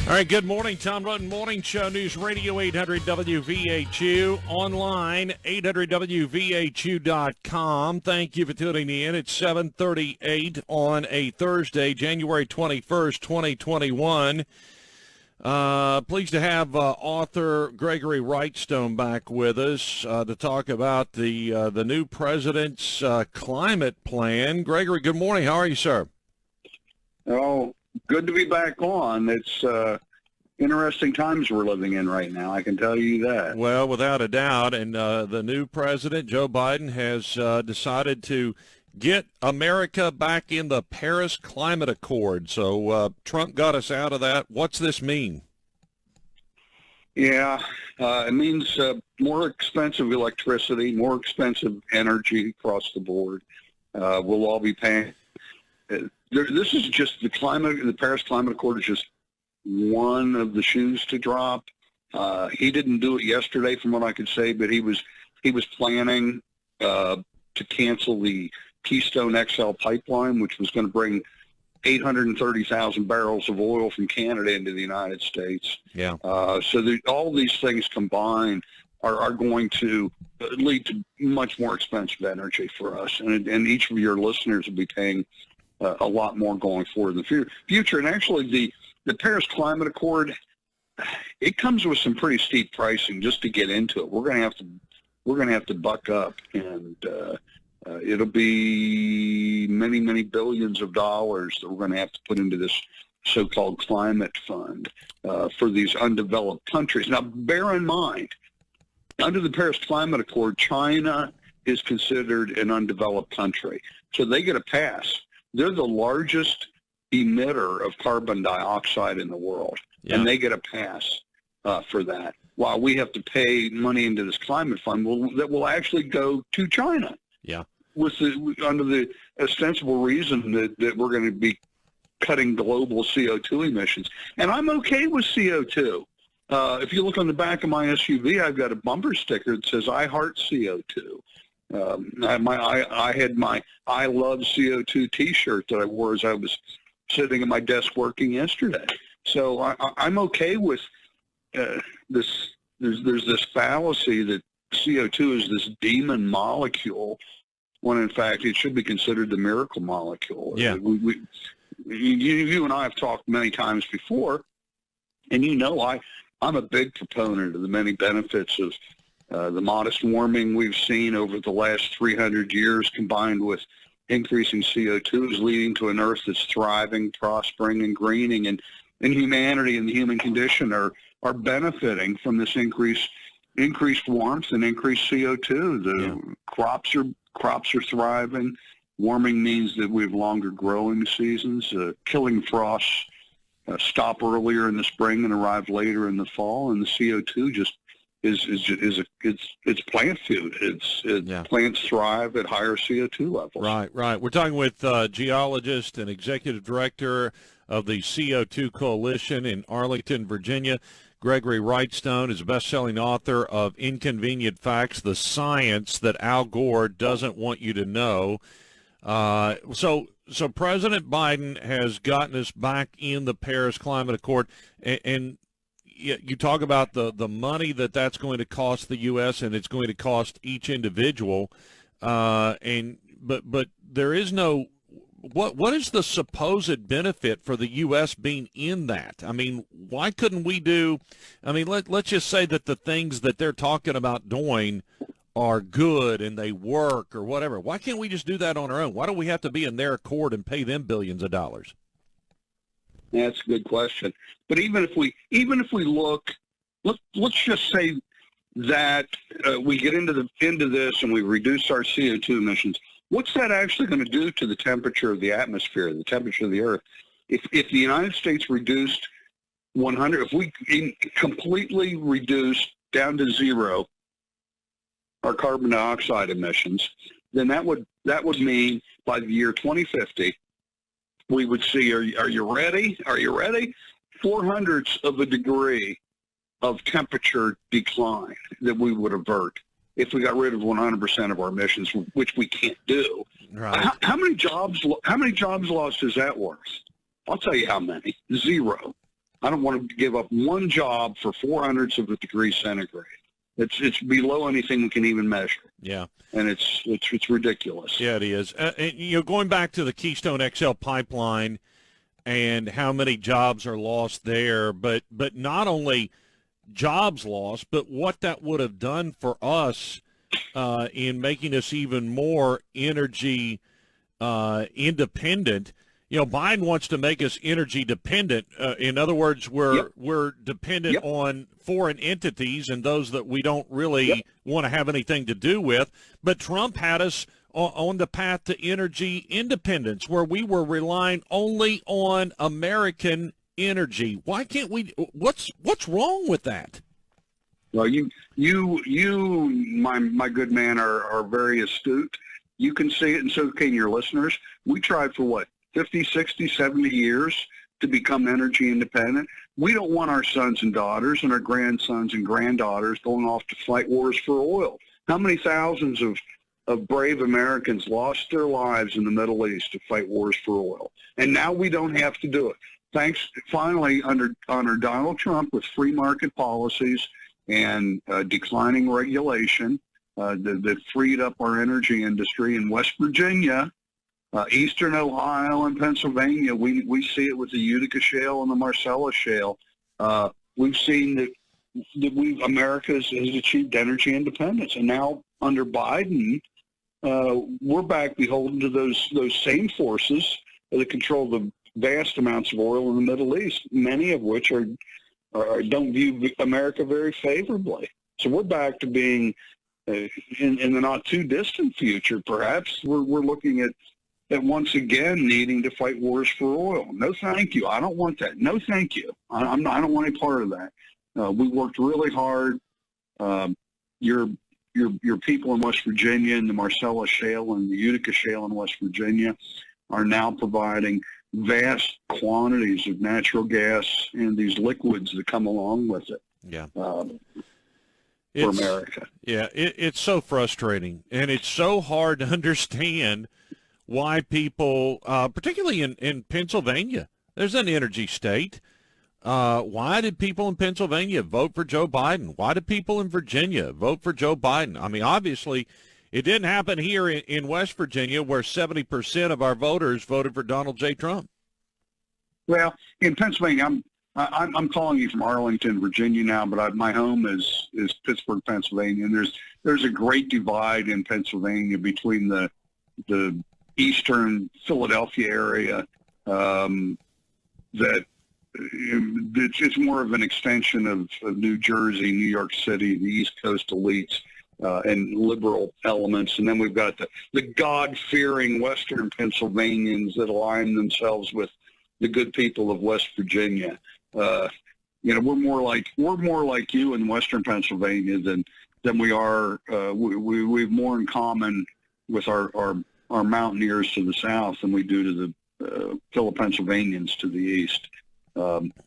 All right, good morning. Tom Roten Morning Show, News Radio 800 WVHU, online 800WVHU.com. Thank you for tuning in. It's 7:38 on a Thursday, January 21st, 2021. Pleased to have author Gregory Wrightstone back with us to talk about the new president's climate plan. Gregory, good morning. How are you, sir? Oh, good to be back on. It's interesting times we're living in right now, I can tell you that. Well, without a doubt. And the new president, Joe Biden, has decided to get America back in the Paris Climate Accord. So Trump got us out of that. What's this mean? Yeah, it means more expensive electricity, more expensive energy across the board. We'll all be paying. This is just the Paris Climate Accord is just one of the shoes to drop. He didn't do it yesterday, from what I could say, but he was planning to cancel the Keystone XL pipeline, which was going to bring 830,000 barrels of oil from Canada into the United States. Yeah. So all these things combined are going to lead to much more expensive energy for us, and each of your listeners will be paying a lot more going forward in the future. And actually, the Paris Climate Accord, it comes with some pretty steep pricing just to get into it. We're going to have to buck up, and it'll be many, many billions of dollars that we're going to have to put into this so-called climate fund for these undeveloped countries. Now, bear in mind, under the Paris Climate Accord, China is considered an undeveloped country, so they get a pass. They're the largest emitter of carbon dioxide in the world, and they get a pass for that, while we have to pay money into this climate fund that will actually go to China. Yeah. Under the ostensible reason that we're going to be cutting global CO2 emissions. And I'm okay with CO2. If you look on the back of my SUV, I've got a bumper sticker that says, I heart CO2. I had my I love CO2 T-shirt that I wore as I was sitting at my desk working yesterday. So I'm okay with this. There's this fallacy that CO2 is this demon molecule, when in fact it should be considered the miracle molecule. Yeah. You and I have talked many times before, and I'm a big proponent of the many benefits of the modest warming we've seen over the last 300 years, combined with increasing CO2, is leading to an Earth that's thriving, prospering, and greening, and humanity and the human condition are benefiting from this increased warmth and increased CO2. The crops are thriving. Warming means that we have longer growing seasons. Killing frosts stop earlier in the spring and arrive later in the fall, and the CO2 just it's plant food. Plants thrive at higher CO2 levels. Right. We're talking with geologist and executive director of the CO2 Coalition in Arlington, Virginia. Gregory Wrightstone is a best-selling author of Inconvenient Facts: The Science That Al Gore Doesn't Want You to Know. So President Biden has gotten us back in the Paris Climate Accord, and you talk about the money that's going to cost the U.S. and it's going to cost each individual, but there is no what is the supposed benefit for the U.S. being in that? I mean, why couldn't we do? I mean, let's just say that the things that they're talking about doing are good and they work or whatever. Why can't we just do that on our own? Why do we have to be in their accord and pay them billions of dollars? That's a good question. But even if we look, let's just say that we get into this and we reduce our CO2 emissions. What's that actually going to do to the temperature of the atmosphere, the temperature of the Earth? If the United States reduced 100, if we completely reduced down to zero our carbon dioxide emissions, then that would mean by the year 2050, we would see, are you ready? 0.04 of a degree of temperature decline that we would avert if we got rid of 100% of our emissions, which we can't do. Right. How many jobs lost is that worth? I'll tell you how many. Zero. I don't want to give up one job for 0.04 of a degree centigrade. It's below anything we can even measure. Yeah. And it's ridiculous. Yeah, it is. And, going back to the Keystone XL pipeline and how many jobs are lost there, but not only jobs lost, but what that would have done for us in making us even more energy independent. Biden wants to make us energy dependent. In other words, we're dependent on foreign entities and those that we don't really want to have anything to do with. But Trump had us on the path to energy independence, where we were relying only on American energy. Why can't we? What's wrong with that? Well, my good man, are very astute. You can see it, and so can your listeners. We tried for 50, 60, 70 years to become energy independent. We don't want our sons and daughters and our grandsons and granddaughters going off to fight wars for oil. How many thousands of brave Americans lost their lives in the Middle East to fight wars for oil? And now we don't have to do it. Thanks, finally, under Donald Trump, with free market policies and declining regulation that freed up our energy industry in West Virginia, Eastern Ohio and Pennsylvania. We see it with the Utica Shale and the Marcellus Shale. We've seen that America has achieved energy independence, and now under Biden, we're back beholden to those same forces that control the vast amounts of oil in the Middle East, many of which don't view America very favorably. So we're back to being in the not too distant future. Perhaps we're looking at once again needing to fight wars for oil. No, thank you. I don't want that. No, thank you. I don't want any part of that. We worked really hard. Your people in West Virginia and the Marcellus Shale and the Utica Shale in West Virginia are now providing vast quantities of natural gas and these liquids that come along with it. Yeah. For America. Yeah, it's so frustrating, and it's so hard to understand why people, particularly in Pennsylvania, there's an energy state. Why did people in Pennsylvania vote for Joe Biden? Why did people in Virginia vote for Joe Biden? I mean, obviously, it didn't happen here in West Virginia, where 70% of our voters voted for Donald J. Trump. Well, in Pennsylvania, I'm calling you from Arlington, Virginia now, but my home is Pittsburgh, Pennsylvania, and there's a great divide in Pennsylvania between the eastern Philadelphia area that it's more of an extension of New Jersey, New York City, the East Coast elites and liberal elements. And then we've got the God-fearing Western Pennsylvanians that align themselves with the good people of West Virginia. We're more like you in Western Pennsylvania than we are. We've more in common with our mountaineers to the south than we do to the fellow Pennsylvanians to the east.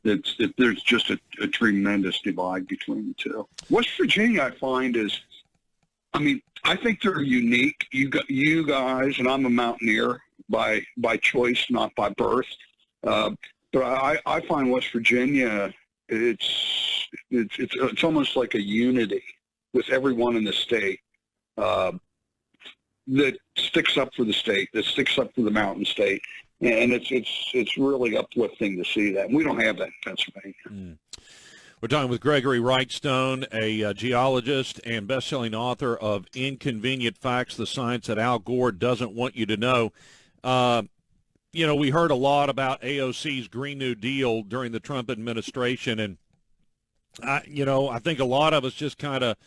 There's just a tremendous divide between the two. West Virginia, I find, I think they're unique. You guys, and I'm a mountaineer by choice, not by birth. But I find West Virginia, it's almost like a unity with everyone in the state that sticks up for the state, that sticks up for the mountain state. And it's really uplifting to see that. We don't have that in Pennsylvania. We're talking with Gregory Wrightstone, a geologist and best-selling author of Inconvenient Facts, the Science That Al Gore Doesn't Want You to Know. We heard a lot about AOC's Green New Deal during the Trump administration, and I think a lot of us just kind of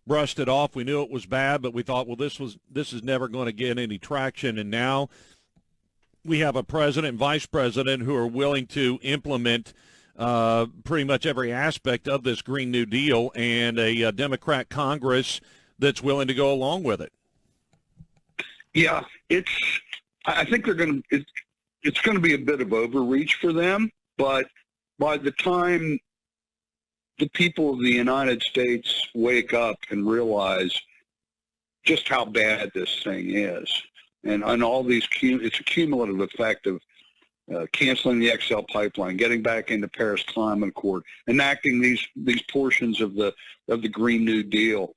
brushed it off. We knew it was bad, but we thought, well, this is never going to get any traction, and now we have a president and vice president who are willing to implement pretty much every aspect of this Green New Deal, and a Democrat Congress that's willing to go along with it. Yeah, I think it's going to be a bit of overreach for them, but by the time the people of the United States wake up and realize just how bad this thing is, and all these, it's a cumulative effect of canceling the XL pipeline, getting back into Paris Climate Accord, enacting these portions of the Green New Deal.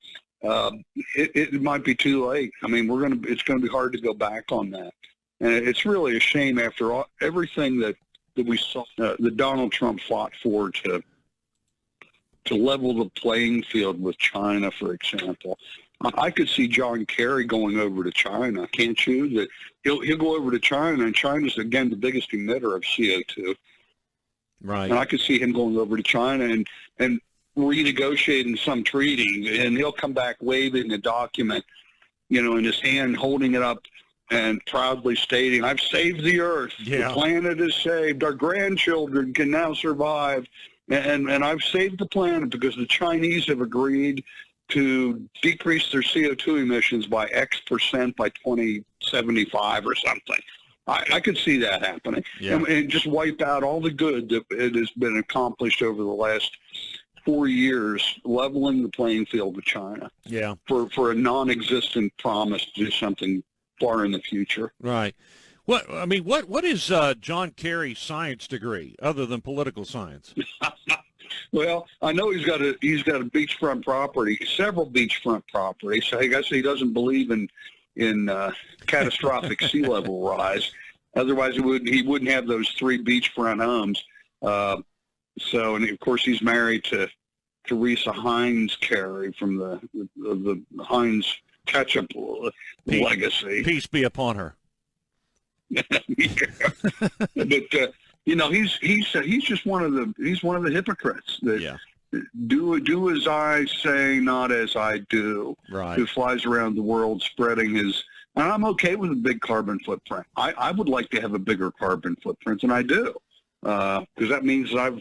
It might be too late. I mean, it's going to be hard to go back on that. And it's really a shame after everything that we saw that Donald Trump fought for to level the playing field with China, for example. I could see John Kerry going over to China, can't you? That he'll go over to China, and China's, again, the biggest emitter of CO2. Right. And I could see him going over to China and renegotiating some treaty, and he'll come back waving a document, in his hand, holding it up and proudly stating, "I've saved the earth. Yeah. The planet is saved. Our grandchildren can now survive. And I've saved the planet because the Chinese have agreed to decrease their CO2 emissions by X% by 2075 or something." I could see that happening. Yeah. And just wipe out all the good that it has been accomplished over the last 4 years, leveling the playing field with China. Yeah. For a non-existent promise to do something far in the future. Right. What is John Kerry's science degree other than political science? Well, I know he's got a beachfront property, several beachfront properties. So I guess he doesn't believe in catastrophic sea level rise. Otherwise, he wouldn't have those 3 beachfront homes. And of course, he's married to Teresa Heinz Kerry from the Heinz ketchup legacy. Peace be upon her. But he's just one of the hypocrites that do as I say, not as I do. Right. Who flies around the world spreading his. And I'm okay with a big carbon footprint. I would like to have a bigger carbon footprint than I do, because that means I'm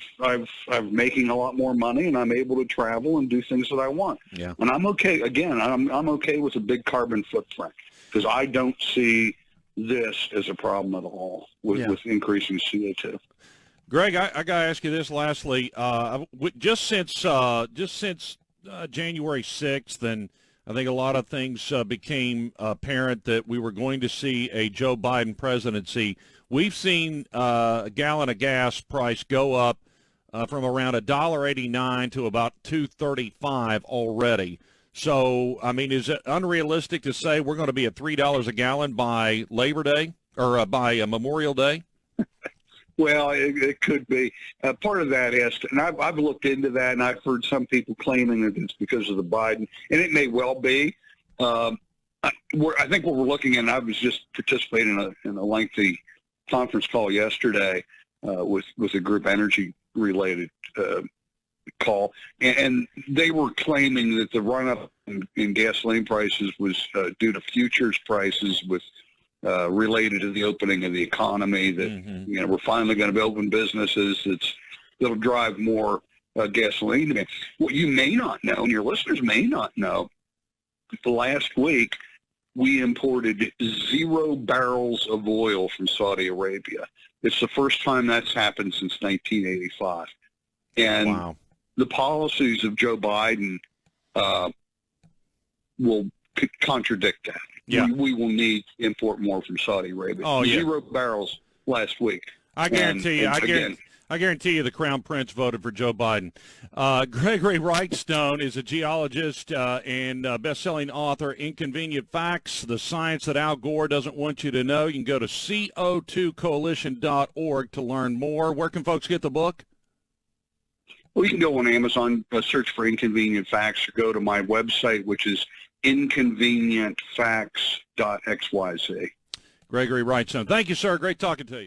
making a lot more money and I'm able to travel and do things that I want. Yeah. And I'm okay. Again, I'm okay with a big carbon footprint because I don't see this as a problem at all with increasing CO2. Greg, I got to ask you this lastly. Just since January 6th, and I think a lot of things became apparent that we were going to see a Joe Biden presidency. We've seen a gallon of gas price go up from around $1.89 to about $2.35 already. So, I mean, is it unrealistic to say we're going to be at $3 a gallon by Labor Day or by Memorial Day? Well, it could be. Part of that is, and I've looked into that, and I've heard some people claiming that it's because of the Biden, and it may well be. I think what we're looking at, and I was just participating in a lengthy conference call yesterday with a group energy-related call, and they were claiming that the run-up in gasoline prices was due to futures prices with related to the opening of the economy, that we're finally going to be open businesses that'll drive more gasoline demand. What you may not know, and your listeners may not know, the last week we imported 0 barrels of oil from Saudi Arabia. It's the first time that's happened since 1985. And wow. The policies of Joe Biden will contradict that. Yeah. We will need to import more from Saudi Arabia. Oh, yeah. 0 barrels last week. I guarantee I guarantee you the Crown Prince voted for Joe Biden. Gregory Wrightstone is a geologist and best-selling author, Inconvenient Facts, the science that Al Gore doesn't want you to know. You can go to CO2Coalition.org to learn more. Where can folks get the book? Well, you can go on Amazon, search for Inconvenient Facts, or go to my website, which is inconvenientfacts.xyz. Gregory Wrightstone. Thank you, sir. Great talking to you.